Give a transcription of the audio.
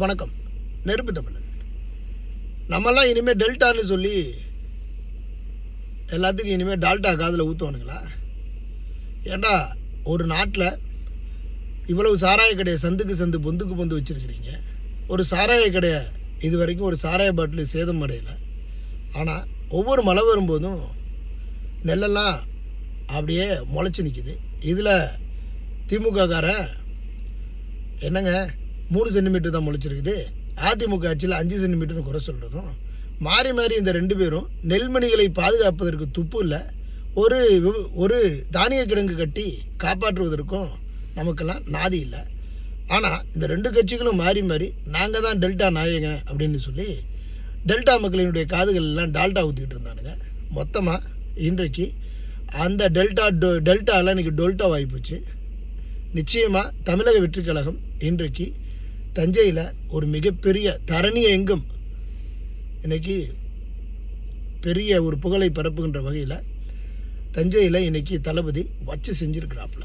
வணக்கம். நெருப்பு தமிழன். நம்மெல்லாம் இனிமேல் டெல்டான்னு சொல்லி எல்லாத்துக்கும் இனிமேல் டால்டா காதில் ஊற்றுவானுங்களா? ஏண்டா ஒரு நாட்டில் இவ்வளவு சாராய கடையை சந்துக்கு சந்து பொந்துக்கு பொந்து வச்சுருக்கிறீங்க. ஒரு சாராய கடையை இது வரைக்கும் ஒரு சாராய பாட்டில் சேதம் அடையலை. ஆனால் ஒவ்வொரு மழை வரும்போதும் நெல்லெல்லாம் அப்படியே முளைச்சி நிற்கிது. இதில் திமுககாரன் என்னங்க 3 சென்டிமீட்டர் தான் முளைச்சிருக்குது, அதிமுக ஆட்சியில் 5 சென்டிமீட்டர்னு குறை சொல்கிறதும், மாறி மாறி இந்த 2 பேரும் நெல்மணிகளை பாதுகாப்பதற்கு துப்பு இல்லை, ஒரு தானிய கிடங்கு கட்டி காப்பாற்றுவதற்கும் நமக்கெல்லாம் நாதி இல்லை. ஆனால் இந்த 2 கட்சிகளும் மாறி மாறி நாங்கள் தான் டெல்டா நாயகன் அப்படின்னு சொல்லி டெல்டா மக்களினுடைய காதுகள் எல்லாம் டால்டா ஊற்றிக்கிட்டு இருந்தானுங்க. மொத்தமாக இன்றைக்கு அந்த டெல்டாவில் இன்றைக்கி டொல்டா வாய்ப்புச்சு. நிச்சயமாக தமிழக வெற்றிக் கழகம் இன்றைக்கு தஞ்சையில் ஒரு மிகப்பெரிய தரணியை எங்கும் இன்றைக்கி பெரிய ஒரு புகழை பரப்புகின்ற வகையில் தஞ்சையில் இன்றைக்கி தளபதி வச்சு செஞ்சுருக்கிறாப்புல.